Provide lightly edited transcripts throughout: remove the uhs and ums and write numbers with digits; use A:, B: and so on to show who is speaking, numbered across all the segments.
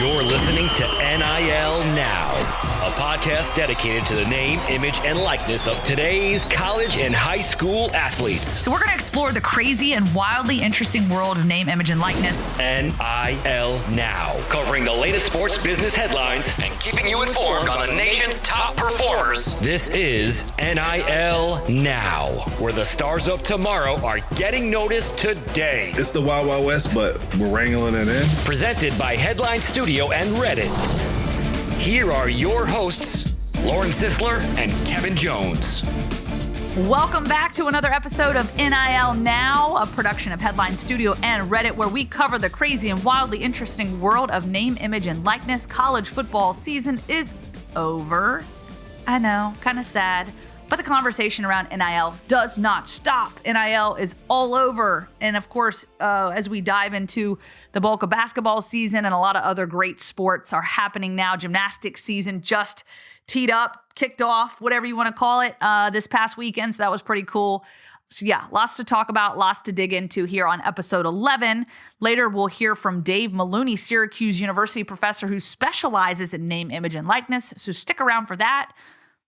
A: You're listening to NIL Now, a podcast dedicated to the name, image, and likeness of today's college and high school athletes.
B: So we're going to explore the crazy and wildly interesting world of name, image, and likeness.
A: NIL Now, covering the latest sports business headlines and keeping you informed on the nation's top performers. This is NIL Now, where the stars of tomorrow are getting noticed today.
C: It's the Wild Wild West, but we're wrangling it in.
A: Presented by Headline Studio and Reddit. Here are your hosts, Lauren Sisler and Kevin Jones.
B: Welcome back to another episode of NIL Now, a production of Headline Studio and Reddit, where we cover the crazy and wildly interesting world of name, image, and likeness. College football season is over. I know, kind of sad. But the conversation around NIL does not stop. NIL is all over. And of course, as we dive into the bulk of basketball season and a lot of other great sports are happening now. Gymnastics season just teed up, kicked off, whatever you want to call it, this past weekend. So that was pretty cool. So yeah, lots to talk about, lots to dig into here on episode 11. Later, we'll hear from Dave Meluni, Syracuse University professor who specializes in name, image, and likeness. So stick around for that.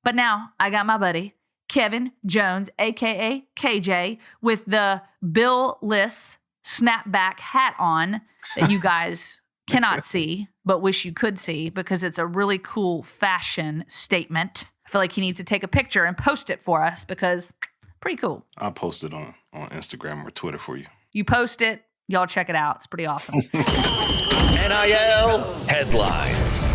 B: But now I got my buddy, Kevin Jones, a.k.a. KJ, with the Bill Liss snapback hat on that you guys cannot see, but wish you could see because it's a really cool fashion statement. I feel like he needs to take a picture and post it for us because pretty cool.
C: I'll post it on Instagram or Twitter for you.
B: You post it. Y'all check it out. It's pretty awesome.
A: NIL headlines.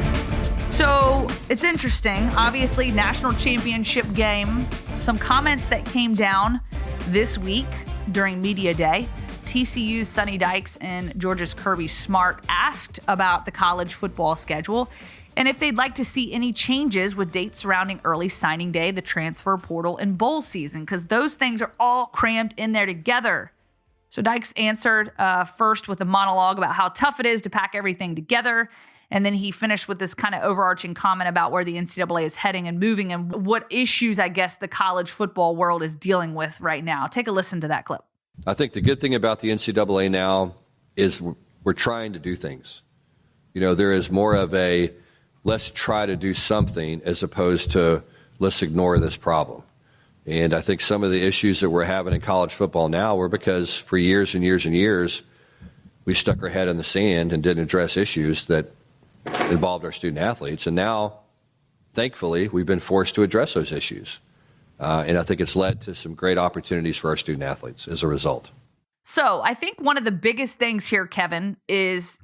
B: So it's interesting. Obviously, national championship game. Some comments that came down this week during media day. TCU's Sonny Dykes and Georgia's Kirby Smart asked about the college football schedule and if they'd like to see any changes with dates surrounding early signing day, the transfer portal, and bowl season, because those things are all crammed in there together. So Dykes answered first with a monologue about how tough it is to pack everything together. And then he finished with this kind of overarching comment about where the NCAA is heading and moving and what issues, I guess, the college football world is dealing with right now. Take a listen to that clip.
D: I think the good thing about the NCAA now is we're trying to do things. You know, there is more of a let's try to do something as opposed to let's ignore this problem. And I think some of the issues that we're having in college football now were because for years and years and years, we stuck our head in the sand and didn't address issues that involved our student athletes. And now, thankfully, we've been forced to address those issues. And I think it's led to some great opportunities for our student athletes as a result.
B: So I think one of the biggest things here, Kevin, is,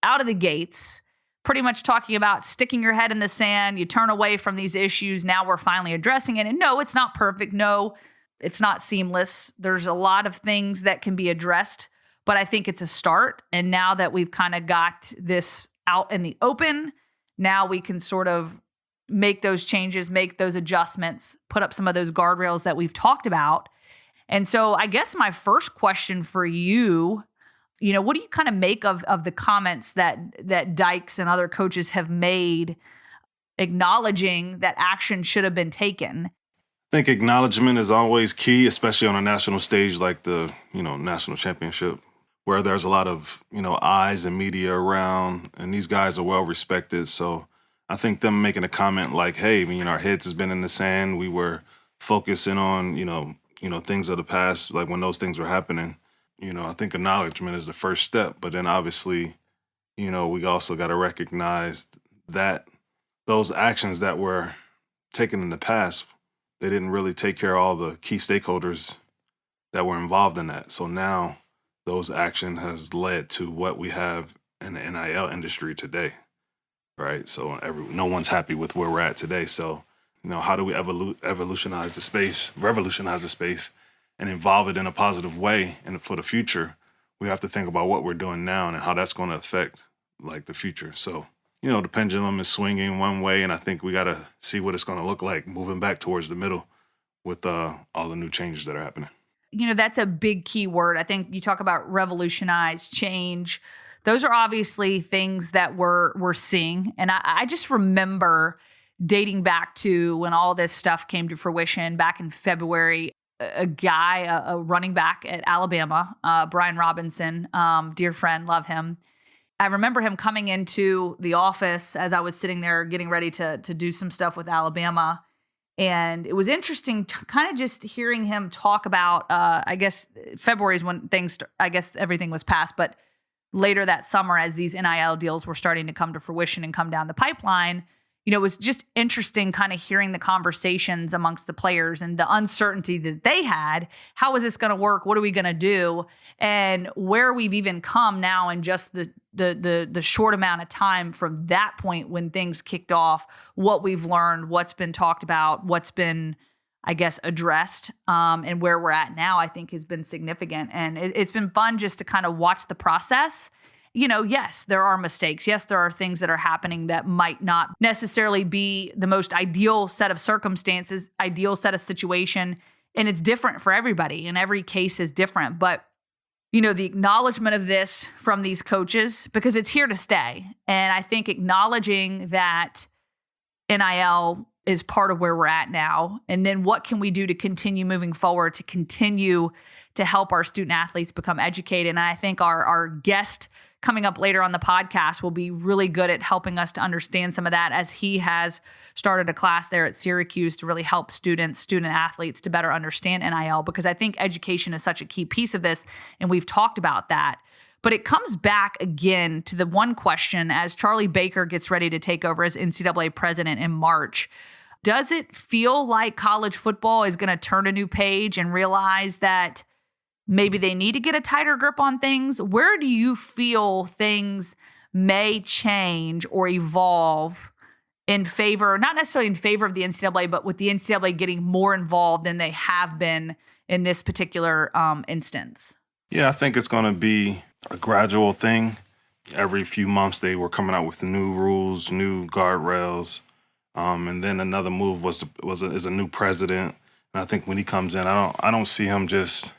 B: out of the gates, pretty much talking about sticking your head in the sand. You turn away from these issues. Now we're finally addressing it. And no, it's not perfect. No, it's not seamless. There's a lot of things that can be addressed, but I think it's a start. And now that we've kind of got this out in the open, now we can sort of make those changes, make those adjustments, put up some of those guardrails that we've talked about. And so I guess my first question for you, what do you kind of make of the comments that Dykes and other coaches have made acknowledging that action should have been taken?
C: I think acknowledgement is always key, especially on a national stage like the, national championship, where there's a lot of, eyes and media around, and these guys are well respected. So I think them making a comment like, hey, our heads has been in the sand. We were focusing on, things of the past, like when those things were happening. I think acknowledgement is the first step. But then obviously, we also got to recognize that those actions that were taken in the past, they didn't really take care of all the key stakeholders that were involved in that. So now those actions has led to what we have in the NIL industry today, right? So no one's happy with where we're at today. So, how do we revolutionize the space, and involve it in a positive way? And for the future, we have to think about what we're doing now and how that's going to affect, the future. So, the pendulum is swinging one way, and I think we got to see what it's going to look like moving back towards the middle with all the new changes that are happening.
B: That's a big key word. I think you talk about revolutionize, change. Those are obviously things that we're seeing. And I just remember dating back to when all this stuff came to fruition back in February. A running back at Alabama, Brian Robinson, dear friend, love him. I remember him coming into the office as I was sitting there getting ready to do some stuff with Alabama. And it was interesting kind of just hearing him talk about, I guess February is when I guess everything was passed, but later that summer as these NIL deals were starting to come to fruition and come down the pipeline, it was just interesting kind of hearing the conversations amongst the players and the uncertainty that they had. How is this going to work? What are we going to do? And where we've even come now in just the short amount of time from that point when things kicked off, what we've learned, what's been talked about, what's been, I guess, addressed, and where we're at now, I think has been significant. And it's been fun just to kind of watch the process. Yes, there are mistakes. Yes, there are things that are happening that might not necessarily be the most ideal set of circumstances, ideal set of situation. And it's different for everybody, and every case is different. But, the acknowledgement of this from these coaches, because it's here to stay. And I think acknowledging that NIL is part of where we're at now. And then what can we do to continue moving forward, to continue to help our student athletes become educated? And I think our guest coming up later on the podcast will be really good at helping us to understand some of that, as he has started a class there at Syracuse to really help student athletes to better understand NIL, because I think education is such a key piece of this. And we've talked about that. But it comes back again to the one question as Charlie Baker gets ready to take over as NCAA president in March. Does it feel like college football is going to turn a new page and realize that maybe they need to get a tighter grip on things? Where do you feel things may change or evolve in favor, not necessarily in favor of the NCAA, but with the NCAA getting more involved than they have been in this particular instance?
C: Yeah, I think it's going to be a gradual thing. Every few months they were coming out with new rules, new guardrails. And then another move is a new president. And I think when he comes in, I don't see him just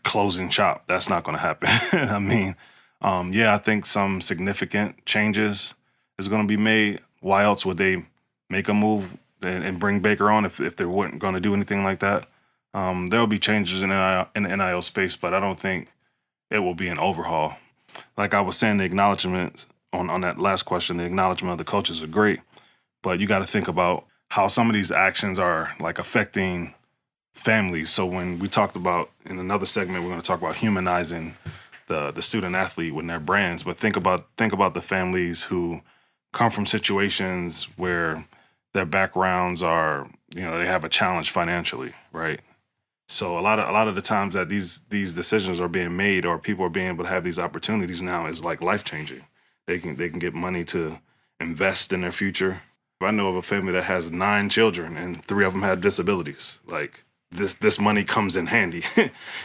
C: closing shop. That's not going to happen. I mean, I think some significant changes is going to be made. Why else would they make a move and bring Baker on if they weren't going to do anything like that? There'll be changes in the NIL space, but I don't think it will be an overhaul. Like I was saying, the acknowledgments on that last question, the acknowledgement of the coaches are great, but you got to think about how some of these actions are like affecting families. So when we talked about in another segment, we're going to talk about humanizing the student athlete with their brands, but think about the families who come from situations where their backgrounds are, they have a challenge financially, right? So a lot of the times that these decisions are being made or people are being able to have these opportunities now is like life-changing. They can get money to invest in their future. I know of a family that has 9 children and 3 of them have disabilities. Like this money comes in handy.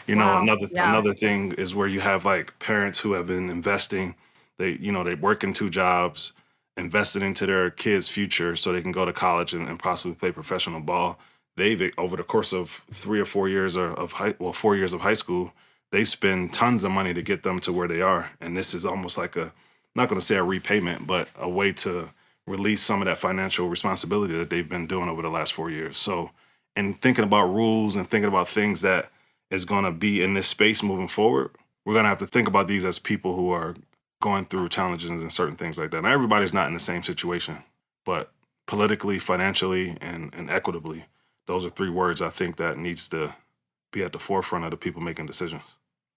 B: Wow.
C: Another thing is where you have like parents who have been investing. They work in 2 jobs, invested into their kids' future so they can go to college and possibly play professional ball. They've, over the course of 3 or 4 years of 4 years of high school, they spend tons of money to get them to where they are. And this is almost like I'm not going to say a repayment, but a way to release some of that financial responsibility that they've been doing over the last 4 years. So, and thinking about rules and thinking about things that is going to be in this space moving forward, we're going to have to think about these as people who are going through challenges and certain things like that. Now, everybody's not in the same situation, but politically, financially, and equitably, those are 3 words I think that needs to be at the forefront of the people making decisions.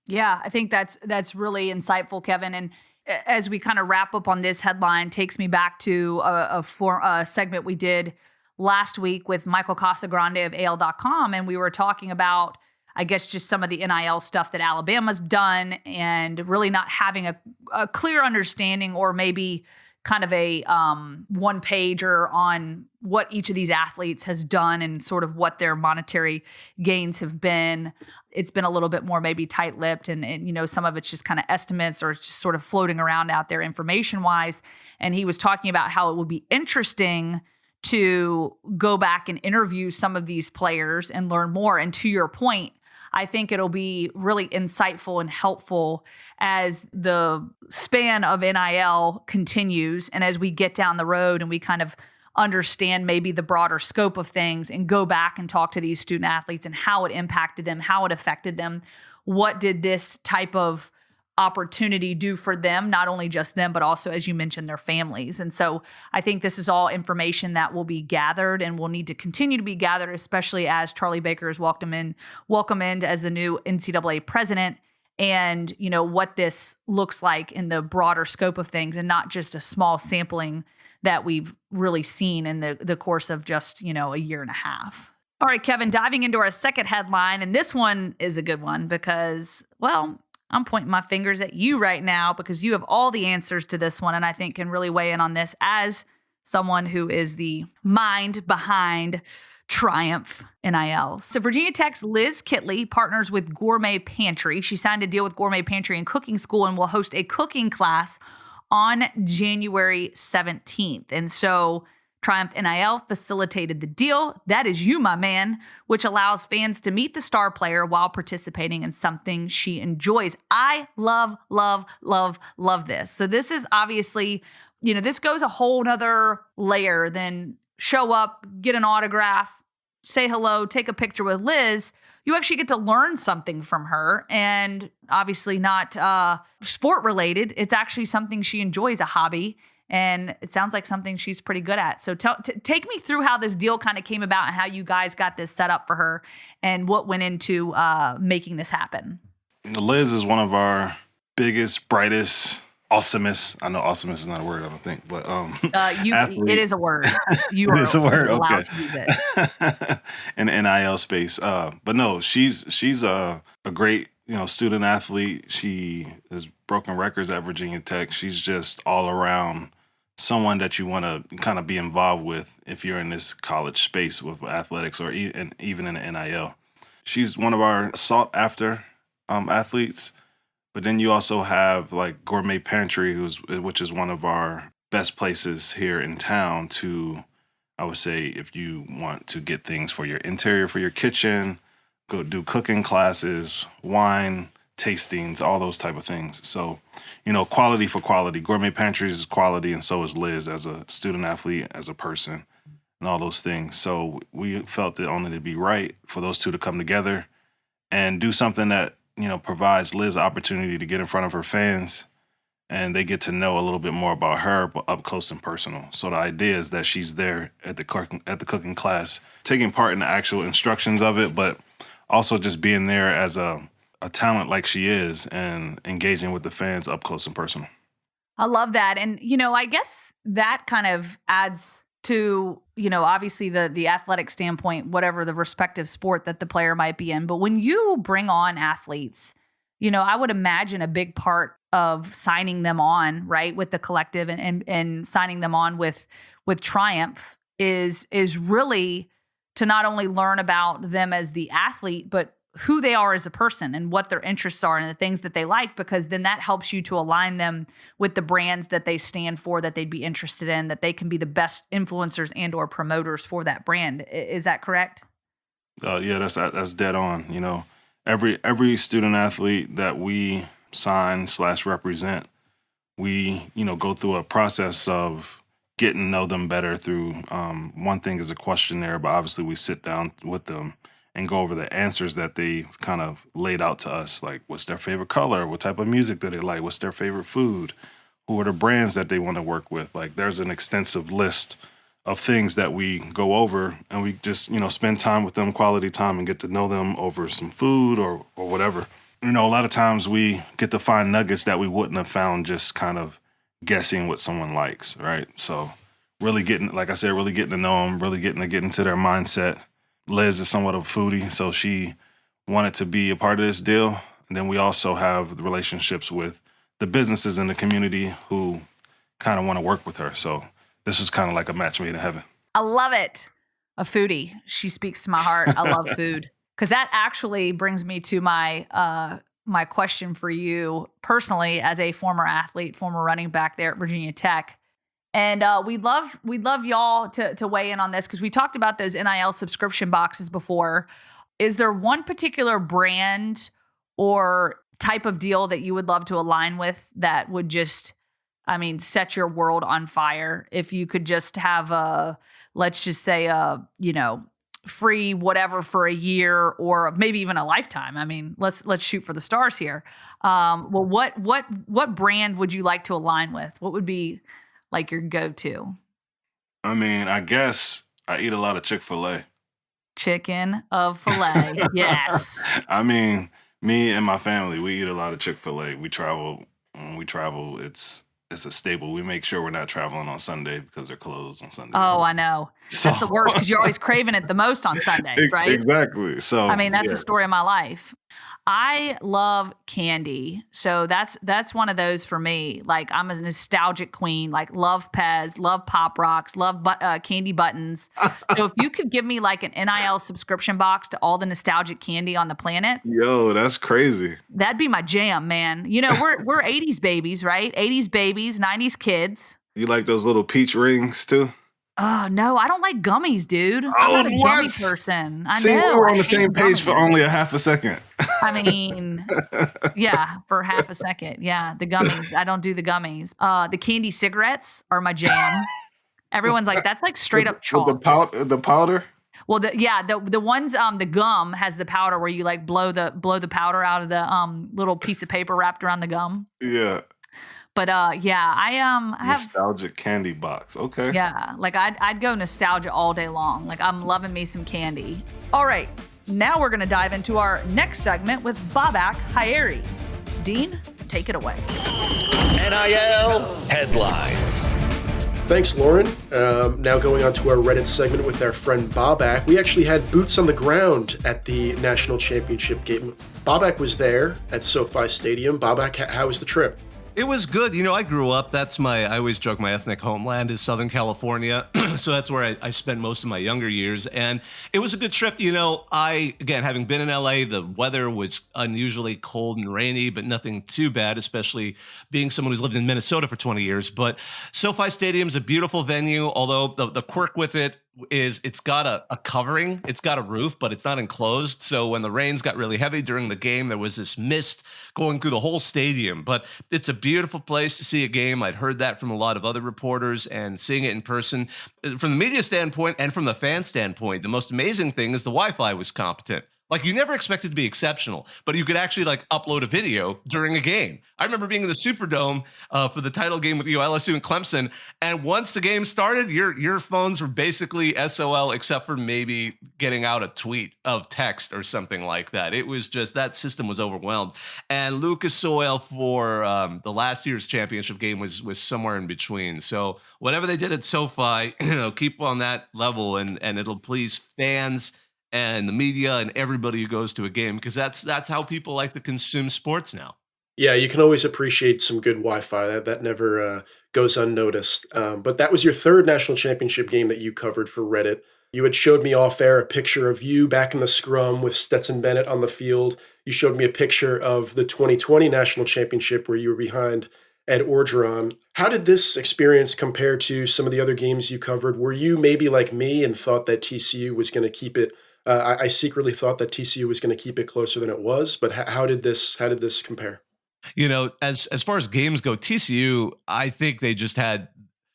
B: Yeah, I think that's really insightful, Kevin. And as we kind of wrap up on this headline, takes me back to a segment we did last week with Michael Casagrande of AL.com, and we were talking about, I guess, just some of the NIL stuff that Alabama's done and really not having a clear understanding or maybe kind of a one-pager on what each of these athletes has done and sort of what their monetary gains have been. It's been a little bit more maybe tight-lipped and some of it's just kind of estimates or it's just sort of floating around out there information-wise. And he was talking about how it would be interesting to go back and interview some of these players and learn more. And to your point, I think it'll be really insightful and helpful as the span of NIL continues and as we get down the road and we kind of understand maybe the broader scope of things and go back and talk to these student athletes and how it impacted them, how it affected them. What did this type of opportunity do for them, not only just them, but also, as you mentioned, their families. And so I think this is all information that will be gathered and will need to continue to be gathered, especially as Charlie Baker is welcomed as the new NCAA president, and, you know, what this looks like in the broader scope of things and not just a small sampling that we've really seen in the course of just, you know, a year and a half. All right, Kevin, diving into our second headline, and this one is a good one because, well, I'm pointing my fingers at you right now because you have all the answers to this one, and I think can really weigh in on this as someone who is the mind behind Triumph NIL. So Virginia Tech's Liz Kitley partners with Gourmet Pantry. She signed a deal with Gourmet Pantry and Cooking School and will host a cooking class on January 17th. And so Triumph NIL facilitated the deal. That is you, my man, which allows fans to meet the star player while participating in something she enjoys. I love, love, love, love this. So this is obviously, you know, this goes a whole nother layer than show up, get an autograph, say hello, take a picture with Liz. You actually get to learn something from her, and obviously not sport related. It's actually something she enjoys, a hobby. And it sounds like something she's pretty good at. So take me through how this deal kind of came about and how you guys got this set up for her and what went into making this happen.
C: Liz is one of our biggest, brightest, awesomest. I know awesomest is not a word, I don't think, but
B: it is a word. You
C: it is a word.
B: Allowed
C: Okay.
B: to use it.
C: In the NIL space, but no, she's a great, you know, student athlete. She has broken records at Virginia Tech. She's just all around someone that you want to kind of be involved with if you're in this college space with athletics or even in the NIL. She's one of our sought after athletes, but then you also have like Gourmet Pantry, which is one of our best places here in town to, I would say, if you want to get things for your interior, for your kitchen, go do cooking classes, wine tastings, all those type of things. So, you know, quality for quality. Gourmet Pantry is quality, and so is Liz as a student athlete, as a person, and all those things. So we felt it only to be right for those two to come together and do something that, you know, provides Liz the opportunity to get in front of her fans, and they get to know a little bit more about her, but up close and personal. So the idea is that she's there at the cooking class, taking part in the actual instructions of it, but also just being there as a talent like she is and engaging with the fans up close and personal.
B: I love that. And, you know, I guess that kind of adds to, you know, obviously the athletic standpoint, whatever the respective sport that the player might be in. But when you bring on athletes, you know, I would imagine a big part of signing them on, right, with the collective and signing them on with Triumph is really to not only learn about them as the athlete, but who they are as a person and what their interests are and the things that they like, because then that helps you to align them with the brands that they stand for, that they'd be interested in, that they can be the best influencers and or promoters for that brand. Is that correct?
C: Yeah, that's dead on. You know, every student athlete that we sign / represent, we, you know, go through a process of getting to know them better through one thing is a questionnaire, but obviously we sit down with them and go over the answers that they kind of laid out to us, like what's their favorite color, what type of music do they like, what's their favorite food, who are the brands that they want to work with. Like there's an extensive list of things that we go over, and we just, you know, spend time with them, quality time, and get to know them over some food or whatever. You know, a lot of times we get to find nuggets that we wouldn't have found just kind of guessing what someone likes, right? So really getting, like I said, really getting to know them, really getting to get into their mindset. Liz is somewhat of a foodie, so she wanted to be a part of this deal. And then we also have the relationships with the businesses in the community who kind of want to work with her. So this was kind of like a match made in heaven.
B: I love it. A foodie. She speaks to my heart. I love food. Because that actually brings me to my my question for you personally as a former athlete, former running back there at Virginia Tech. And we'd love y'all to weigh in on this because we talked about those NIL subscription boxes before. Is there one particular brand or type of deal that you would love to align with that would just, I mean, set your world on fire? If you could just have let's just say, you know, free whatever for a year or maybe even a lifetime. I mean, let's shoot for the stars here. Well, what brand would you like to align with? What would be like your go-to?
C: I mean, I guess I eat a lot of Chick-fil-A.
B: Chicken of filet. Yes.
C: I mean, me and my family, we eat a lot of Chick-fil-A. When we travel, it's a staple. We make sure we're not traveling on Sunday because they're closed on Sunday.
B: Oh, I know. That's the worst because you're always craving it the most on Sundays, right?
C: Exactly. So
B: I mean, that's the story of my life. I love candy. So that's one of those for me. Like, I'm a nostalgic queen, like love Pez, love Pop Rocks, love candy buttons. So if you could give me like an NIL subscription box to all the nostalgic candy on the planet.
C: Yo, that's crazy.
B: That'd be my jam, man. You know, we're 80s babies, right? 80s babies, 90s kids.
C: You like those little peach rings too?
B: Oh, no, I don't like gummies, dude. I'm not a gummy person. I
C: See,
B: know.
C: we were on the
B: I hate
C: same page
B: gummies.
C: for only a half a second.
B: I mean, yeah, for half a second. Yeah, the gummies. I don't do the gummies. The candy cigarettes are my jam. Everyone's like, that's like straight up chalk.
C: The powder?
B: Well, the ones, the gum has the powder where you like blow the powder out of the little piece of paper wrapped around the gum.
C: Yeah.
B: But yeah, I have
C: nostalgic candy box. Okay.
B: Yeah, like I'd go nostalgia all day long. Like, I'm loving me some candy. All right, now we're gonna dive into our next segment with Bobak Hayeri. Dean, take it away.
A: NIL headlines.
E: Thanks, Lauren. Now going on to our Reddit segment with our friend Bobak. We actually had boots on the ground at the national championship game. Bobak was there at SoFi Stadium. Bobak, how was the trip?
F: It was good. You know, I grew up. I always joke my ethnic homeland is Southern California. So that's where I spent most of my younger years. And it was a good trip. You know, again, having been in LA, the weather was unusually cold and rainy, but nothing too bad, especially being someone who's lived in Minnesota for 20 years. But SoFi Stadium is a beautiful venue, although the quirk with it is it's got a covering, it's got a roof, but it's not enclosed. So when the rains got really heavy during the game, there was this mist going through the whole stadium. But it's a beautiful place to see a game. I'd heard that from a lot of other reporters, and seeing it in person, from the media standpoint and from the fan standpoint, the most amazing thing is the Wi-Fi was competent. Like, you never expect it to be exceptional, but you could actually like upload a video during a game. I remember being in the Superdome for the title game with LSU and Clemson, and once the game started, your phones were basically SOL, except for maybe getting out a tweet of text or something like that. It was just, that system was overwhelmed. And Lucas Oil for the last year's championship game was somewhere in between. So whatever they did at SoFi, keep on that level, and it'll please fans and the media and everybody who goes to a game, because that's how people like to consume sports now.
E: Yeah, you can always appreciate some good Wi-Fi. That never goes unnoticed. But that was your third national championship game that you covered for Reddit. You had showed me off air a picture of you back in the scrum with Stetson Bennett on the field. You showed me a picture of the 2020 national championship where you were behind Ed Orgeron. How did this experience compare to some of the other games you covered? Were you maybe like me and thought that TCU was going to keep it? I secretly thought that TCU was going to keep it closer than it was, but how did this compare?
F: You know, as far as games go, TCU, I think they just had.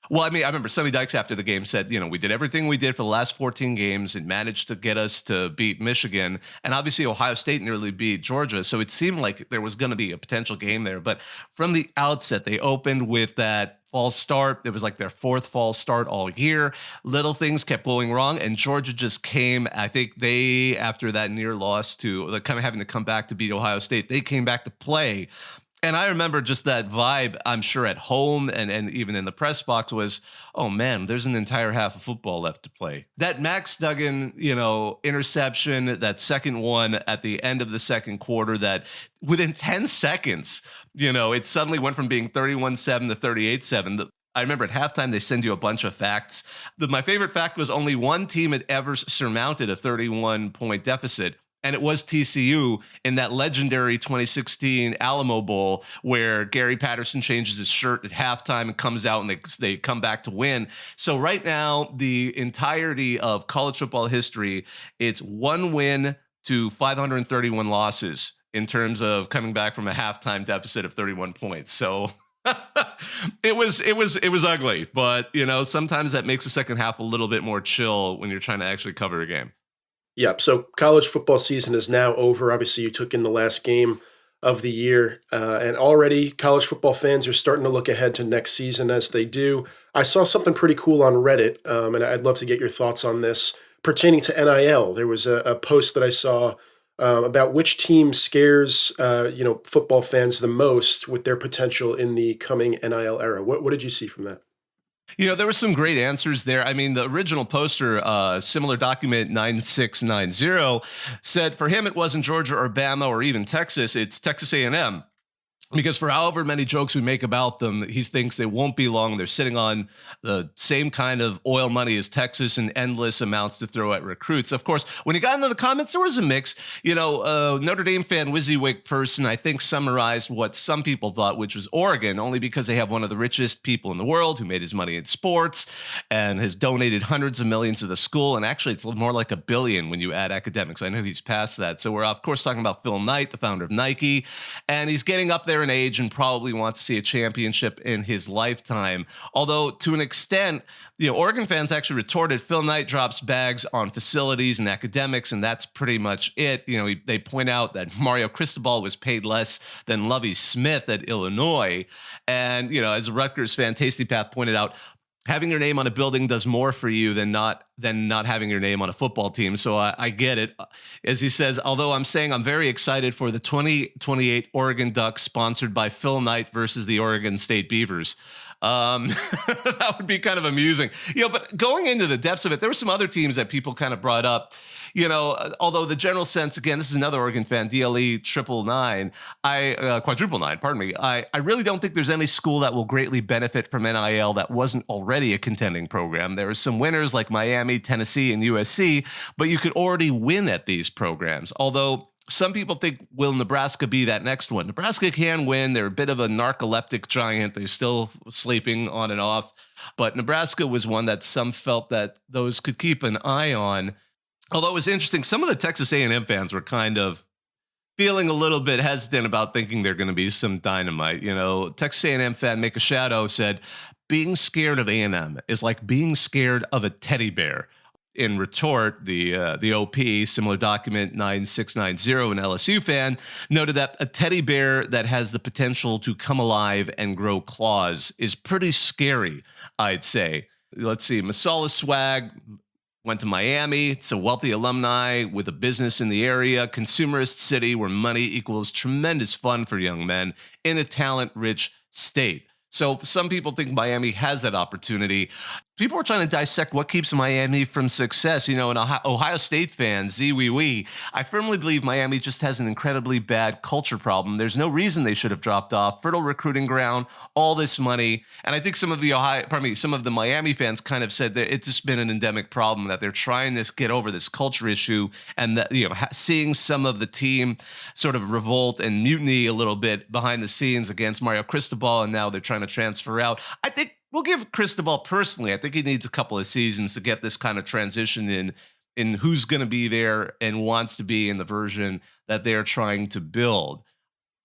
F: Well, I mean, I remember Sonny Dykes after the game said, we did everything we did for the last 14 games and managed to get us to beat Michigan. And obviously Ohio State nearly beat Georgia. So it seemed like there was going to be a potential game there. But from the outset, they opened with that false start. It was like their fourth false start all year. Little things kept going wrong. And Georgia just came, I think they, after that near loss to kind of having to come back to beat Ohio State, they came back to play. And I remember just that vibe, I'm sure at home and even in the press box was, oh man, there's an entire half of football left to play. That Max Duggan, interception, that second one at the end of the second quarter, that within 10 seconds, it suddenly went from being 31-7 to 38-7. I remember at halftime, they send you a bunch of facts. My favorite fact was only one team had ever surmounted a 31-point deficit. And it was TCU in that legendary 2016 Alamo Bowl where Gary Patterson changes his shirt at halftime and comes out and they come back to win. So right now, the entirety of college football history, it's one win to 531 losses in terms of coming back from a halftime deficit of 31 points. So it was ugly, but sometimes that makes the second half a little bit more chill when you're trying to actually cover a game.
E: Yep. So college football season is now over. Obviously, you took in the last game of the year, and already college football fans are starting to look ahead to next season as they do. I saw something pretty cool on Reddit, and I'd love to get your thoughts on this pertaining to NIL. There was a post that I saw about which team scares football fans the most with their potential in the coming NIL era. What did you see from that?
F: There were some great answers there. I mean, the original poster, similar document 9690, said for him it wasn't Georgia or Bama or even Texas, it's Texas A&M. Because for however many jokes we make about them, he thinks it won't be long. They're sitting on the same kind of oil money as Texas and endless amounts to throw at recruits. Of course, when he got into the comments, there was a mix. Notre Dame fan, WYSIWYG person, I think summarized what some people thought, which was Oregon, only because they have one of the richest people in the world who made his money in sports and has donated hundreds of millions to the school. And actually, it's more like $1 billion when you add academics. I know he's past that. So we're, of course, talking about Phil Knight, the founder of Nike, and he's getting up there in age and probably wants to see a championship in his lifetime. Although to an extent, Oregon fans actually retorted Phil Knight drops bags on facilities and academics, and that's pretty much it. They point out that Mario Cristobal was paid less than Lovie Smith at Illinois. And, as a Rutgers fan, Tasty Path pointed out, having your name on a building does more for you than not having your name on a football team. So I get it. As he says, although I'm saying I'm very excited for the 2028 Oregon Ducks sponsored by Phil Knight versus the Oregon State Beavers. That would be kind of amusing. But going into the depths of it, there were some other teams that people kind of brought up. Although the general sense, again, this is another Oregon fan, DLE quadruple nine, pardon me. I really don't think there's any school that will greatly benefit from NIL that wasn't already a contending program. There are some winners like Miami, Tennessee, and USC, but you could already win at these programs. Although some people think, will Nebraska be that next one? Nebraska can win. They're a bit of a narcoleptic giant. They're still sleeping on and off. But Nebraska was one that some felt that those could keep an eye on. Although it was interesting, some of the Texas A&M fans were kind of feeling a little bit hesitant about thinking they're going to be some dynamite. Texas A&M fan Make a Shadow said, being scared of A&M is like being scared of a teddy bear. In retort, the OP, similar document 9690, an LSU fan, noted that a teddy bear that has the potential to come alive and grow claws is pretty scary, I'd say. Let's see, Masala Swag went to Miami. It's a wealthy alumni with a business in the area, consumerist city where money equals tremendous fun for young men in a talent-rich state. So some people think Miami has that opportunity. People are trying to dissect what keeps Miami from success. An Ohio State fan, I firmly believe Miami just has an incredibly bad culture problem. There's no reason they should have dropped off. Fertile recruiting ground, all this money. And I think some of the Miami fans kind of said that it's just been an endemic problem, that they're trying to get over this culture issue, and that, seeing some of the team sort of revolt and mutiny a little bit behind the scenes against Mario Cristobal, and now they're trying to transfer out. I think we'll give Cristobal personally, I think he needs a couple of seasons to get this kind of transition in who's going to be there and wants to be in the version that they're trying to build.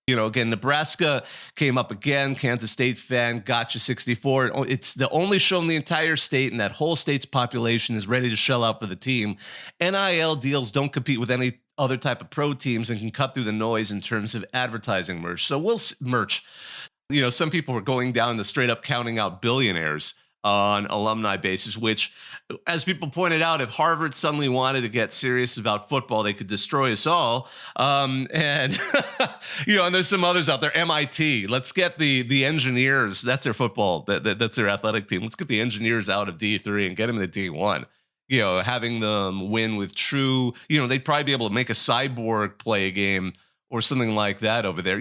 F: Again, Nebraska came up again. Kansas State fan, gotcha 64. It's the only show in the entire state, and that whole state's population is ready to shell out for the team. NIL deals don't compete with any other type of pro teams and can cut through the noise in terms of advertising merch. So merch. Some people were going down to straight up counting out billionaires on alumni basis, which, as people pointed out, if Harvard suddenly wanted to get serious about football, they could destroy us all. And there's some others out there. MIT, let's get the engineers. That's their football. That's their athletic team. Let's get the engineers out of D3 and get them into D1. Having them win with true, they'd probably be able to make a cyborg play a game or something like that over there.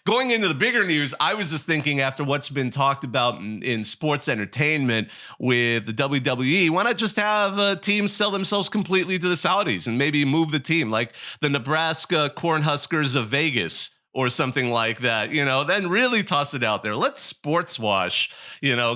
F: Going into the bigger news, I was just thinking, after what's been talked about in sports entertainment with the WWE, why not just have teams sell themselves completely to the Saudis and maybe move the team like the Nebraska Cornhuskers of Vegas or something like that, then really toss it out there. Let's sports wash,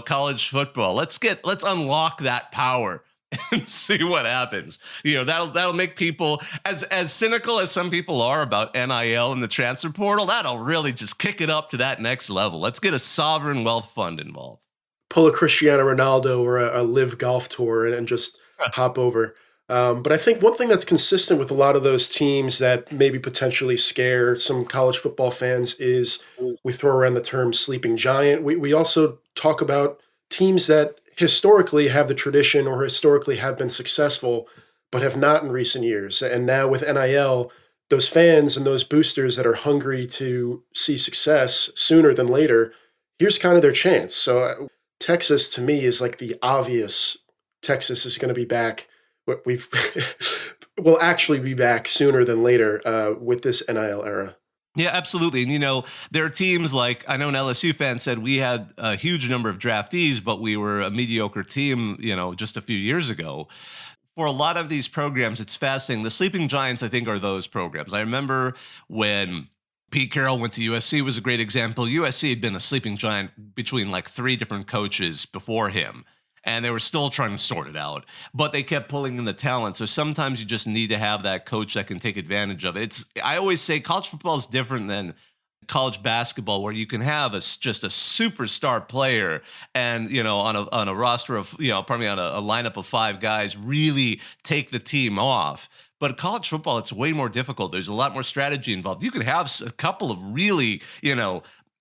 F: college football. Let's unlock that power and see what happens. That'll make people, as cynical as some people are about NIL and the transfer portal, that'll really just kick it up to that next level. Let's get a sovereign wealth fund involved.
E: Pull a Cristiano Ronaldo or a Live Golf Tour and just hop over. But I think one thing that's consistent with a lot of those teams that maybe potentially scare some college football fans is we throw around the term sleeping giant. We also talk about teams that historically have the tradition or historically have been successful, but have not in recent years. And now with NIL, those fans and those boosters that are hungry to see success sooner than later, here's kind of their chance. So Texas, to me, is like the obvious Texas is going to be back. We'll actually be back sooner than later with this NIL era.
F: Yeah, absolutely. And, there are teams like, I know an LSU fan said we had a huge number of draftees, but we were a mediocre team, just a few years ago. For a lot of these programs, it's fascinating. The sleeping giants, I think, are those programs. I remember when Pete Carroll went to USC was a great example. USC had been a sleeping giant between like 3 different coaches before him, and they were still trying to sort it out, but they kept pulling in the talent. So sometimes you just need to have that coach that can take advantage of it. I always say college football is different than college basketball, where you can have just a superstar player and, on a roster of, probably on a lineup of 5 guys, really take the team off. But college football, it's way more difficult. There's a lot more strategy involved. You could have a couple of really,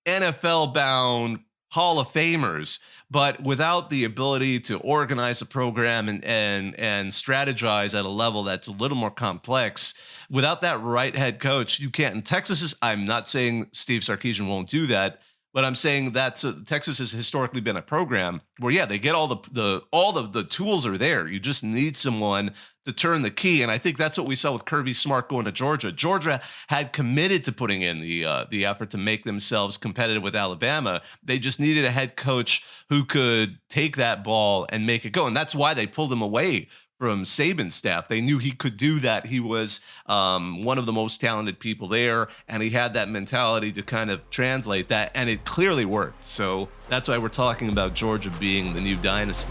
F: NFL-bound Hall of Famers, but without the ability to organize a program and strategize at a level that's a little more complex, without that right head coach, you can't. And I'm not saying Steve Sarkisian won't do that, but I'm saying Texas has historically been a program where, they get all the tools are there. You just need someone to turn the key. And I think that's what we saw with Kirby Smart going to Georgia. Georgia had committed to putting in the effort to make themselves competitive with Alabama. They just needed a head coach who could take that ball and make it go. And that's why they pulled him away from Saban's staff. They knew he could do that. He was one of the most talented people there, and he had that mentality to kind of translate that, and it clearly worked. So that's why we're talking about Georgia being the new dynasty.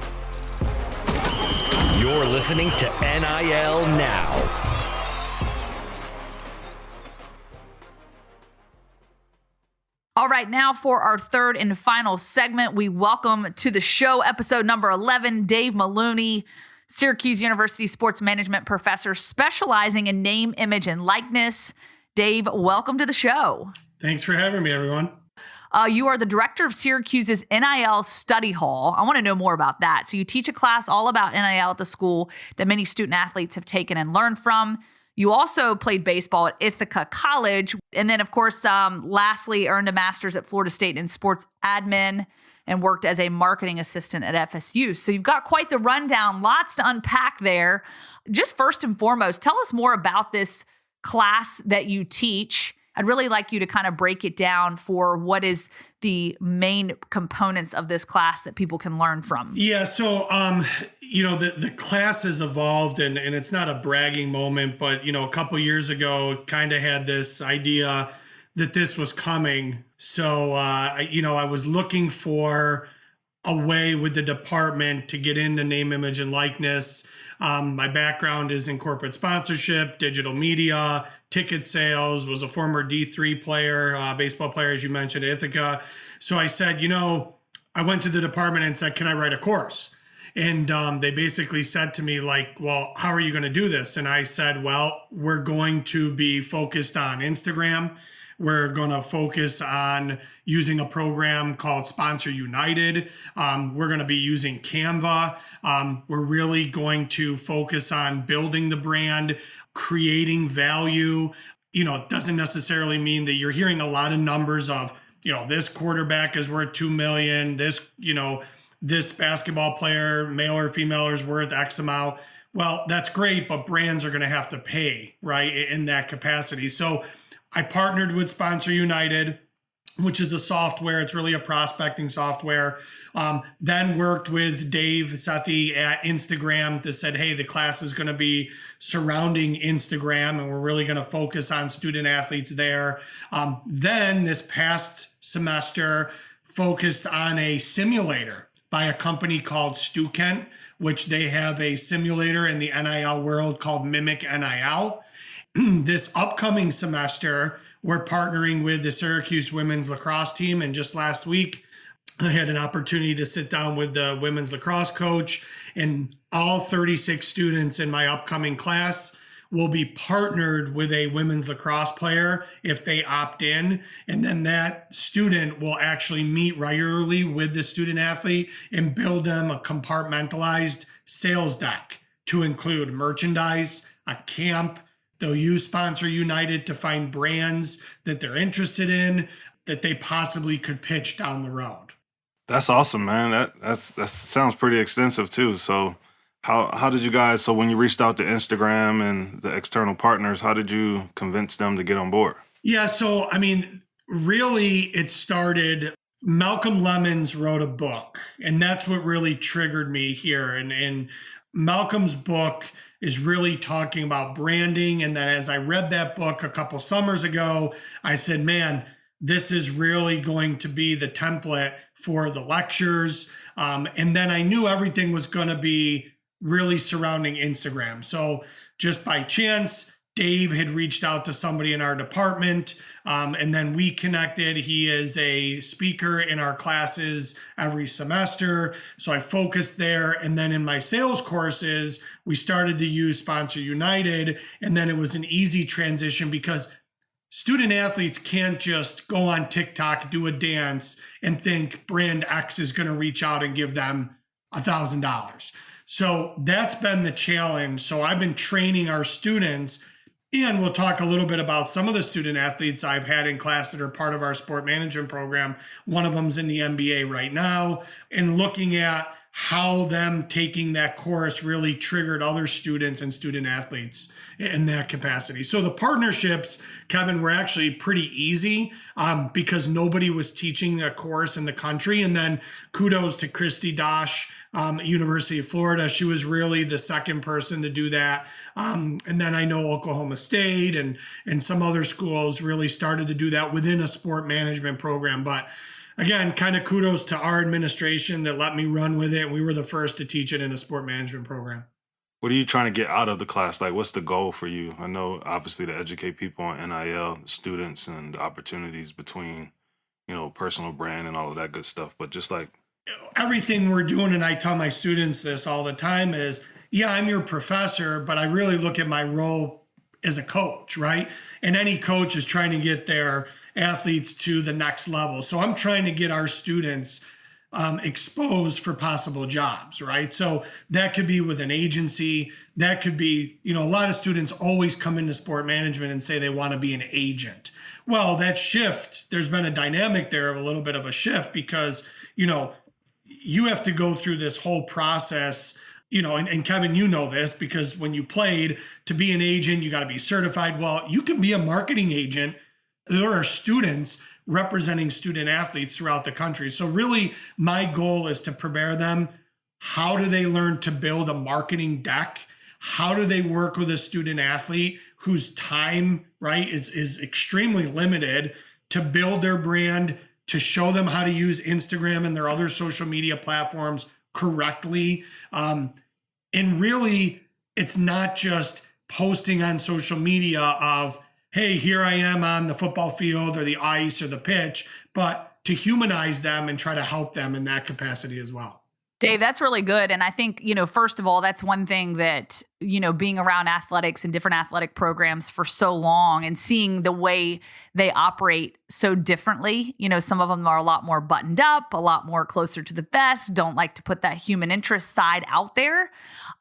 A: You're listening to NIL Now.
B: All right, now for our third and final segment, we welcome to the show, episode number 11, Dave Meluni, Syracuse University Sports Management professor specializing in name, image, and likeness. Dave, welcome to the show.
G: Thanks for having me, everyone.
B: You are the director of Syracuse's NIL study hall. I want to know more about that. So you teach a class all about NIL at the school that many student athletes have taken and learned from. You also played baseball at Ithaca College. And then, of course, lastly, earned a master's at Florida State in sports admin and worked as a marketing assistant at FSU. So you've got quite the rundown, lots to unpack there. Just first and foremost, tell us more about this class that you teach. I'd really like you to kind of break it down for what is the main components of this class that people can learn from.
G: Yeah, so, the class has evolved, and it's not a bragging moment, but, a couple years ago, kind of had this idea that this was coming. So, I was looking for a way with the department to get into name, image, and likeness. My background is in corporate sponsorship, digital media, ticket sales, was a former D3 player, baseball player, as you mentioned, at Ithaca. So I said, I went to the department and said, can I write a course? And they basically said to me, well, how are you going to do this? And I said, well, we're going to be focused on Instagram. We're going to focus on using a program called Sponsor United. We're going to be using Canva. We're really going to focus on building the brand, creating value. It doesn't necessarily mean that you're hearing a lot of numbers of, this quarterback is worth $2 million. This basketball player, male or female, is worth X amount. Well, that's great, but brands are going to have to pay, right, in that capacity. So I partnered with Sponsor United, which is a software. It's really a prospecting software. Then worked with Dave Sethi at Instagram that said, hey, the class is going to be surrounding Instagram, and we're really going to focus on student athletes there. Then this past semester focused on a simulator by a company called Stukent, which they have a simulator in the NIL world called Mimic NIL. This upcoming semester, we're partnering with the Syracuse women's lacrosse team. And just last week, I had an opportunity to sit down with the women's lacrosse coach, and all 36 students in my upcoming class will be partnered with a women's lacrosse player if they opt in. And then that student will actually meet regularly with the student athlete and build them a compartmentalized sales deck to include merchandise, a camp. They'll use Sponsor United to find brands that they're interested in that they possibly could pitch down the road.
C: That's awesome, man. That sounds pretty extensive too. So how did you guys, so when you reached out to Instagram and the external partners, how did you convince them to get on board?
G: Yeah, so I mean, really it started, Malcolm Lemons wrote a book, and that's what really triggered me here. And Malcolm's book is really talking about branding. And then as I read that book a couple summers ago, I said, man, this is really going to be the template for the lectures. And then I knew everything was going to be really surrounding Instagram. So just by chance, Dave had reached out to somebody in our department, and then we connected. He is a speaker in our classes every semester, so I focused there. And then in my sales courses, we started to use Sponsor United, and then it was an easy transition because student athletes can't just go on TikTok, do a dance, and think brand X is going to reach out and give them $1,000. So that's been the challenge. So I've been training our students, and we'll talk a little bit about some of the student athletes I've had in class that are part of our sport management program. One of them's in the NBA right now, and looking at how them taking that course really triggered other students and student athletes in that capacity. So the partnerships, Kevin, were actually pretty easy because nobody was teaching a course in the country. And then kudos to Christy Dosh, University of Florida. She was really the second person to do that. And then I know Oklahoma State and some other schools really started to do that within a sport management program. But again, kind of kudos to our administration that let me run with it. We were the first to teach it in a sport management program.
C: What are you trying to get out of the class? Like, what's the goal for you? I know, obviously, to educate people on NIL, students, and the opportunities between, personal brand and all of that good stuff. But just like
G: everything we're doing, and I tell my students this all the time, is, yeah, I'm your professor, but I really look at my role as a coach, right? And any coach is trying to get their athletes to the next level. So I'm trying to get our students exposed for possible jobs, right? So that could be with an agency. That could be, a lot of students always come into sport management and say they want to be an agent. Well, that shift, there's been a dynamic there of a little bit of a shift because, you have to go through this whole process, and Kevin, you know this because when you played, to be an agent, you got to be certified. Well, you can be a marketing agent. There are students representing student athletes throughout the country. So really, my goal is to prepare them. How do they learn to build a marketing deck? How do they work with a student athlete whose time, right, is extremely limited to build their brand, to show them how to use Instagram and their other social media platforms correctly? And really, it's not just posting on social media of, hey, here I am on the football field or the ice or the pitch, but to humanize them and try to help them in that capacity as well.
B: Dave, that's really good. And I think, first of all, that's one thing that, being around athletics and different athletic programs for so long and seeing the way they operate so differently, some of them are a lot more buttoned up, a lot more closer to the vest, don't like to put that human interest side out there.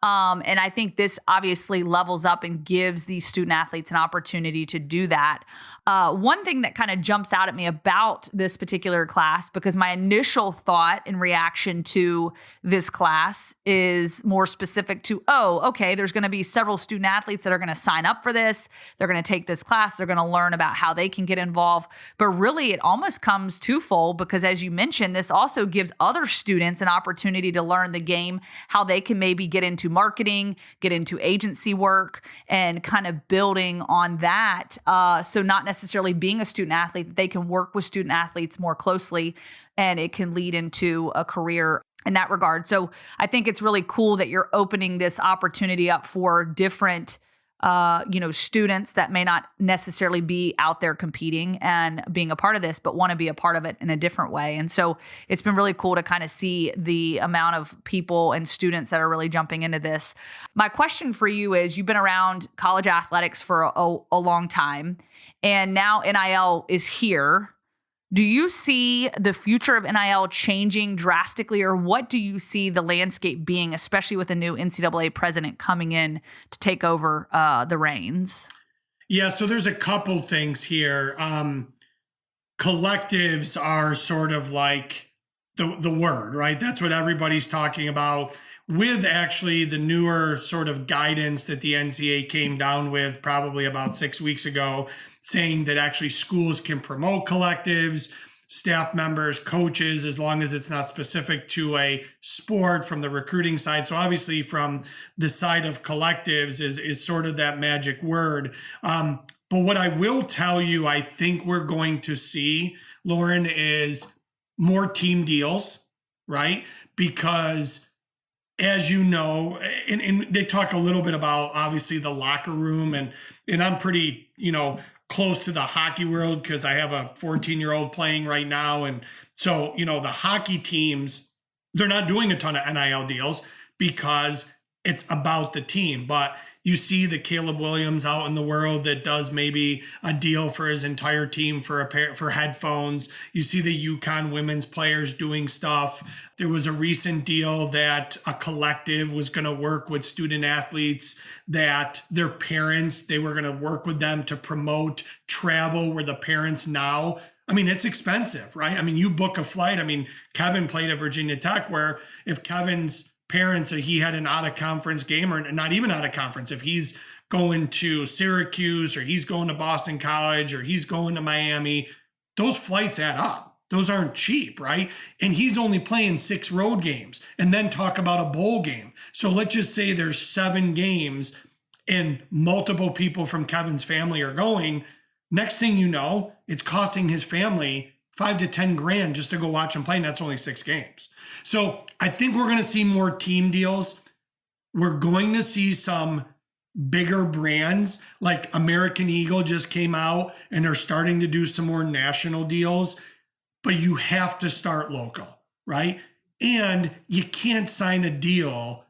B: And I think this obviously levels up and gives these student athletes an opportunity to do that. One thing that kind of jumps out at me about this particular class, because my initial thought and reaction to this class is more specific to, okay, there's going to be several student athletes that are going to sign up for this. They're going to take this class. They're going to learn about how they can get involved. But really, it almost comes twofold because, as you mentioned, this also gives other students an opportunity to learn the game, how they can maybe get into marketing, get into agency work, and kind of building on that. So not necessarily being a student athlete, they can work with student athletes more closely, and it can lead into a career in that regard. So I think it's really cool that you're opening this opportunity up for different students that may not necessarily be out there competing and being a part of this, but want to be a part of it in a different way. And so it's been really cool to kind of see the amount of people and students that are really jumping into this. My question for you is, you've been around college athletics for a long time, and now NIL is here. Do you see the future of NIL changing drastically, or what do you see the landscape being, especially with a new NCAA president coming in to take over the reins?
G: Yeah, so there's a couple things here. Collectives are sort of like the word, right? That's what everybody's talking about, with actually the newer sort of guidance that the NCAA came down with probably about 6 weeks ago, saying that actually schools can promote collectives, staff members, coaches, as long as it's not specific to a sport from the recruiting side. So obviously from the side of collectives is sort of that magic word. But what I will tell you, I think we're going to see, Lauren, is more team deals, right? Because as you know, and they talk a little bit about obviously the locker room, and I'm pretty, close to the hockey world because I have a 14-year-old playing right now. And so, the hockey teams, they're not doing a ton of NIL deals because it's about the team. But you see the Caleb Williams out in the world that does maybe a deal for his entire team for headphones. You see the UConn women's players doing stuff. There was a recent deal that a collective was going to work with student athletes, that their parents, they were going to work with them to promote travel where the parents now, it's expensive, right? You book a flight. Kevin played at Virginia Tech, where if Kevin's parents, he had an out-of-conference game, or not even out-of-conference, if he's going to Syracuse, or he's going to Boston College, or he's going to Miami, those flights add up. Those aren't cheap, right? And he's only playing 6 road games, and then talk about a bowl game. So let's just say there's 7 games and multiple people from Kevin's family are going. Next thing you know, it's costing his family $5 to $10 grand just to go watch him play, and that's only 6 games. So I think we're going to see more team deals. We're going to see some bigger brands, like American Eagle just came out and are starting to do some more national deals, but you have to start local, right? And you can't sign a deal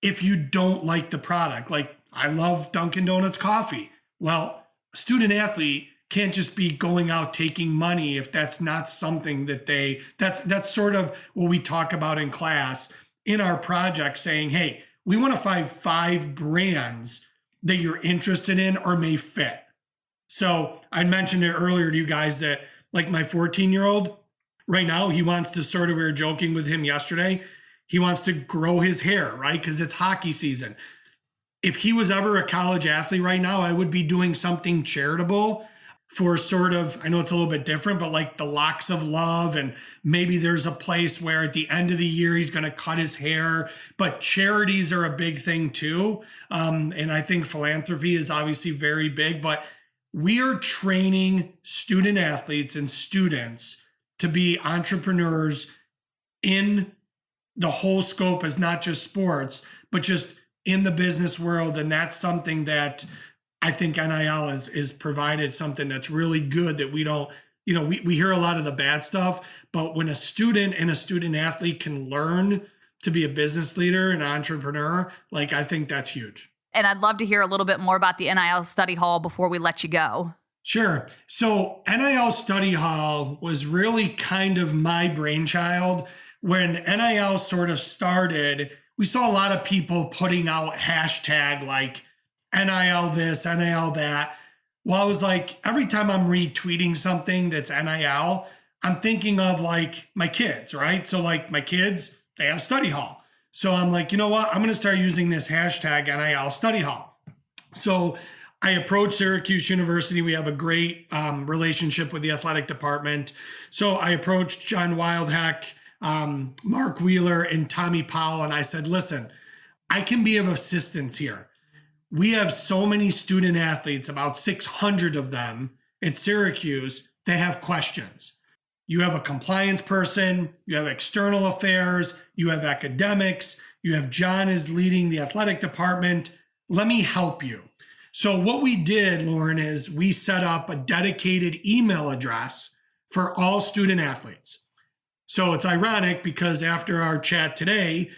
G: if you don't like the product. Like, I love Dunkin' Donuts coffee. Well, a student athlete can't just be going out taking money if that's not something that that's sort of what we talk about in class in our project, saying, hey, we want to find 5 brands that you're interested in or may fit. So I mentioned it earlier to you guys that, like, my 14-year-old right now, he wants to we were joking with him yesterday, he wants to grow his hair, right? Because it's hockey season. If he was ever a college athlete right now, I would be doing something charitable for sort of, I know it's a little bit different, but like the Locks of Love, and maybe there's a place where at the end of the year he's going to cut his hair. But charities are a big thing too. And I think philanthropy is obviously very big, but we are training student athletes and students to be entrepreneurs in the whole scope, as not just sports, but just in the business world. And that's something that I think NIL is provided, something that's really good, that we don't, we hear a lot of the bad stuff, but when a student and a student athlete can learn to be a business leader and entrepreneur, like, I think that's huge.
B: And I'd love to hear a little bit more about the NIL study hall before we let you go.
G: Sure. So NIL study hall was really kind of my brainchild. When NIL sort of started, we saw a lot of people putting out hashtag like NIL this, NIL that. Well, I was like, every time I'm retweeting something that's NIL, I'm thinking of like my kids, right? So like my kids, they have study hall. So I'm like, you know what? I'm going to start using this hashtag NIL study hall. So I approached Syracuse University. We have a great relationship with the athletic department. So I approached John Wildhack, Mark Wheeler, and Tommy Powell. And I said, listen, I can be of assistance here. We have so many student athletes, about 600 of them at Syracuse, that have questions. You have a compliance person, you have external affairs, you have academics, you have John is leading the athletic department. Let me help you. So what we did, Lauren, is we set up a dedicated email address for all student athletes. So it's ironic because after our chat today,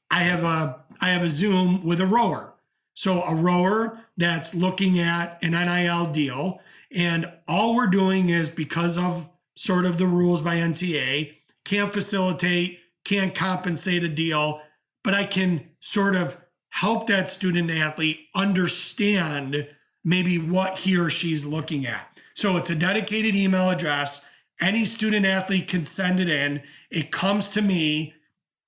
G: I have a Zoom with a rower. So a rower that's looking at an NIL deal. And all we're doing is, because of sort of the rules by NCAA, can't facilitate, can't compensate a deal, but I can sort of help that student athlete understand maybe what he or she's looking at. So it's a dedicated email address. Any student athlete can send it in. It comes to me.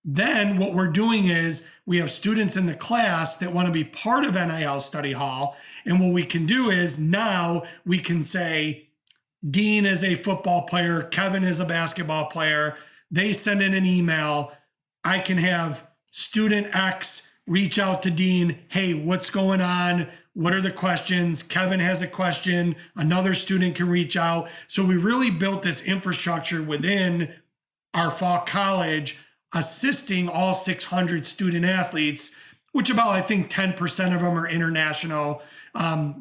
G: Then what we're doing is we have students in the class that want to be part of NIL Study Hall. And what we can do is now we can say, Dean is a football player, Kevin is a basketball player. They send in an email. I can have student X reach out to Dean. Hey, what's going on? What are the questions? Kevin has a question. Another student can reach out. So we really built this infrastructure within our fall college, assisting all 600 student athletes, which about, I think, 10% of them are international,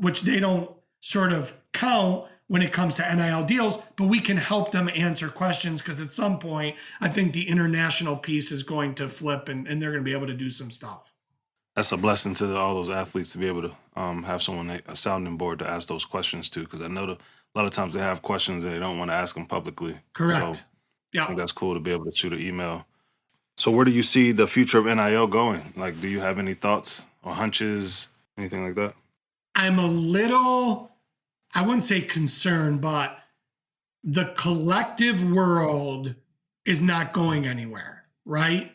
G: which they don't sort of count when it comes to NIL deals, but we can help them answer questions because at some point, I think the international piece is going to flip and they're going to be able to do some stuff.
C: That's a blessing to all those athletes to be able to have someone, a sounding board to ask those questions to, because I know a lot of times they have questions and they don't want to ask them publicly.
G: Correct.
C: So
G: yeah,
C: I think that's cool to be able to shoot an email. So where do you see the future of NIL going? Like, do you have any thoughts or hunches, anything like that?
G: I'm a little, I wouldn't say concerned, but the collective world is not going anywhere, right?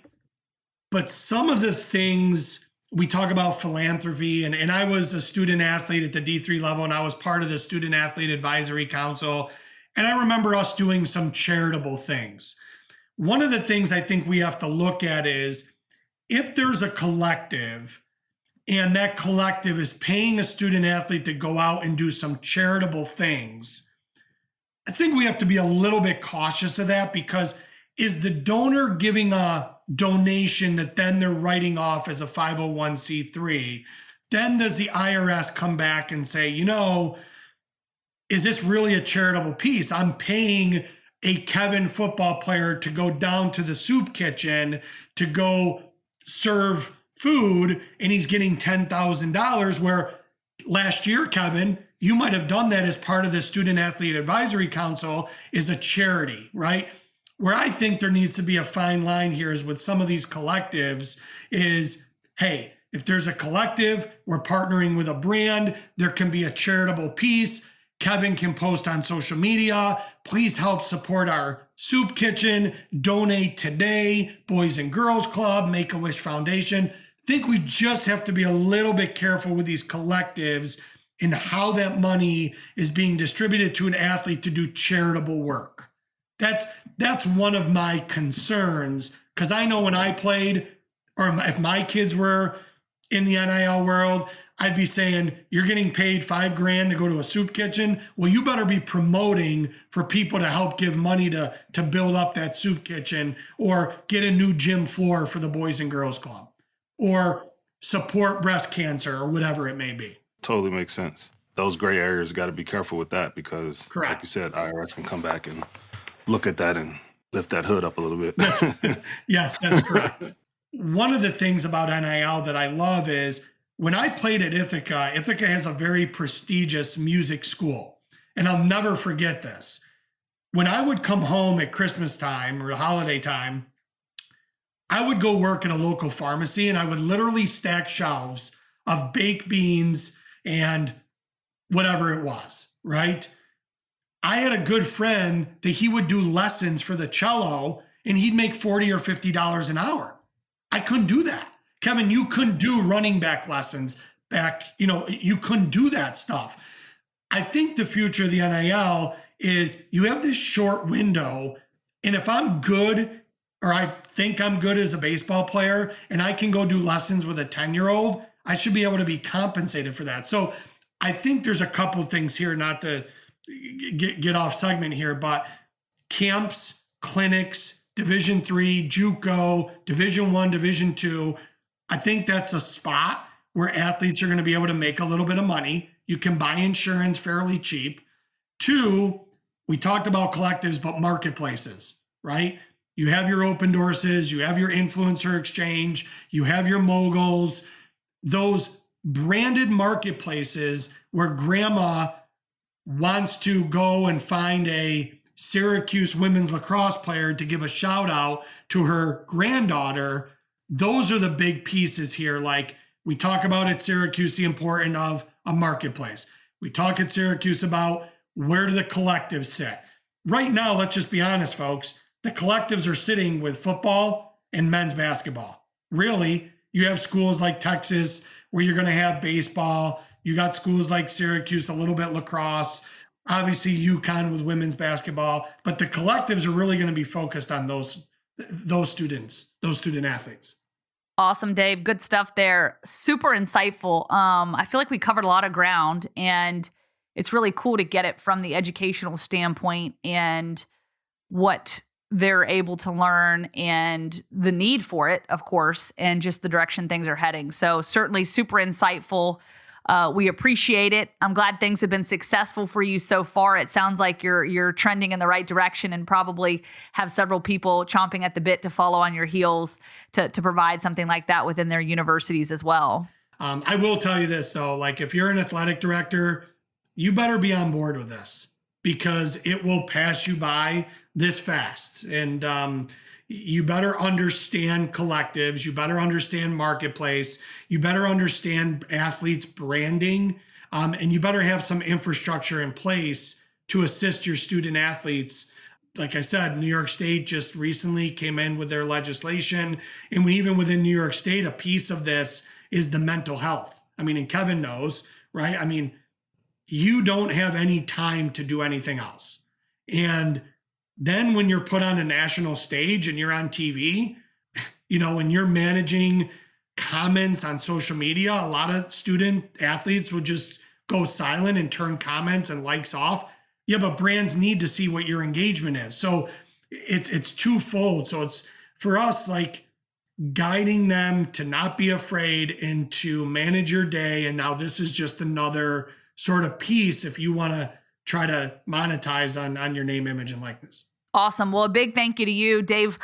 G: But some of the things we talk about, philanthropy, and I was a student athlete at the D3 level, and I was part of the Student Athlete Advisory Council. And I remember us doing some charitable things. One of the things I think we have to look at is if there's a collective and that collective is paying a student athlete to go out and do some charitable things, I think we have to be a little bit cautious of that, because is the donor giving a donation that then they're writing off as a 501c3? Then does the IRS come back and say, is this really a charitable piece? I'm paying a Kevin football player to go down to the soup kitchen to go serve food, and he's getting $10,000, where last year, Kevin, you might have done that as part of the Student Athlete Advisory Council is a charity, right? Where I think there needs to be a fine line here is with some of these collectives is, hey, if there's a collective, we're partnering with a brand, there can be a charitable piece. Kevin can post on social media, please help support our soup kitchen, donate today, Boys and Girls Club, Make-A-Wish Foundation. I think we just have to be a little bit careful with these collectives and how that money is being distributed to an athlete to do charitable work. That's one of my concerns, because I know when I played, or if my kids were in the NIL world, I'd be saying, you're getting paid $5,000 to go to a soup kitchen. Well, you better be promoting for people to help give money to build up that soup kitchen, or get a new gym floor for the Boys and Girls Club, or support breast cancer, or whatever it may be.
C: Totally makes sense. Those gray areas got to be careful with that, because
G: Correct.
C: Like you said, IRS can come back and look at that and lift that hood up a little bit.
G: Yes, that's correct. One of the things about NIL that I love is when I played at Ithaca has a very prestigious music school. And I'll never forget this. When I would come home at Christmas time or holiday time, I would go work at a local pharmacy, and I would literally stack shelves of baked beans and whatever it was, right? I had a good friend that he would do lessons for the cello, and he'd make $40 or $50 an hour. I couldn't do that. Kevin, you couldn't do running back lessons back, you couldn't do that stuff. I think the future of the NIL is you have this short window, and if I'm good, or I think I'm good as a baseball player, and I can go do lessons with a 10-year-old, I should be able to be compensated for that. So I think there's a couple of things here, not to get off segment here, but camps, clinics, Division III, JUCO, Division I, Division II, I think that's a spot where athletes are going to be able to make a little bit of money. You can buy insurance fairly cheap. 2, we talked about collectives, but marketplaces, right? You have your open doorses, you have your influencer exchange, you have your moguls, those branded marketplaces where grandma wants to go and find a Syracuse women's lacrosse player to give a shout out to her granddaughter. Those are the big pieces here. Like we talk about at Syracuse, the importance of a marketplace. We talk at Syracuse about where do the collectives sit. Right now, let's just be honest, folks. The collectives are sitting with football and men's basketball. Really, you have schools like Texas where you're going to have baseball. You got schools like Syracuse, a little bit lacrosse, obviously UConn with women's basketball, but the collectives are really going to be focused on those students, those student athletes.
B: Awesome, Dave. Good stuff there. Super insightful. I feel like we covered a lot of ground, and it's really cool to get it from the educational standpoint and what they're able to learn and the need for it, of course, and just the direction things are heading. So certainly super insightful. We appreciate it. I'm glad things have been successful for you so far. It sounds like you're trending in the right direction and probably have several people chomping at the bit to follow on your heels to provide something like that within their universities as well.
G: I will tell you this, though, like if you're an athletic director, you better be on board with this because it will pass you by this fast. And you better understand collectives. You better understand marketplace. You better understand athletes branding. And you better have some infrastructure in place to assist your student athletes. Like I said, New York State just recently came in with their legislation. And even within New York State, a piece of this is the mental health. I mean, and Kevin knows, right? I mean, you don't have any time to do anything else. And then when you're put on a national stage and you're on TV, when you're managing comments on social media, a lot of student athletes will just go silent and turn comments and likes off. Yeah, but brands need to see what your engagement is. So it's twofold. So it's for us, like guiding them to not be afraid and to manage your day. And now this is just another sort of piece if you want to try to monetize on your name, image, and likeness.
B: Awesome. Well, a big thank you to you, Dave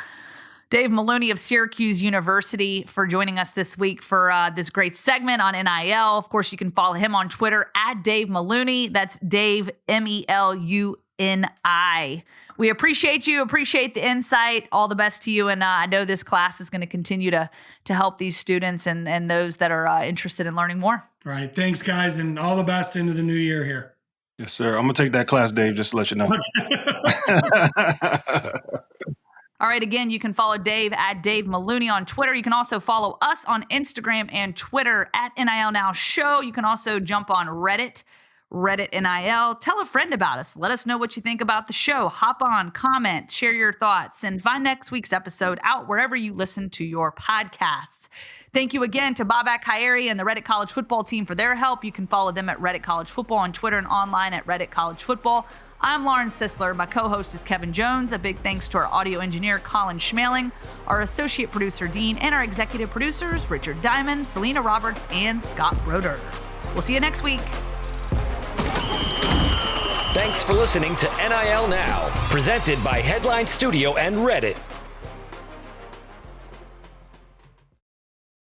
B: Meluni of Syracuse University, for joining us this week for this great segment on NIL. Of course, you can follow him on Twitter at Dave Meluni. That's Dave, Meluni. We appreciate you, appreciate the insight. All the best to you. And I know this class is going to continue to help these students and those that are interested in learning more.
G: All right. Thanks, guys. And all the best into the new year here.
C: Yes, sir. I'm going to take that class, Dave, just to let you know.
B: All right. Again, you can follow Dave at Dave Meluni on Twitter. You can also follow us on Instagram and Twitter at NIL Now Show. You can also jump on Reddit NIL. Tell a friend about us. Let us know what you think about the show. Hop on, comment, share your thoughts, and find next week's episode out wherever you listen to your podcasts. Thank you again to Bobak and the Reddit College Football team for their help. You can follow them at Reddit College Football on Twitter and online at Reddit College Football. I'm Lauren Sisler. My co-host is Kevin Jones. A big thanks to our audio engineer, Colin Schmaling, our associate producer, Dean, and our executive producers, Richard Diamond, Selena Roberts, and Scott Roeder. We'll see you next week.
A: Thanks for listening to NIL Now, presented by Headline Studio and Reddit.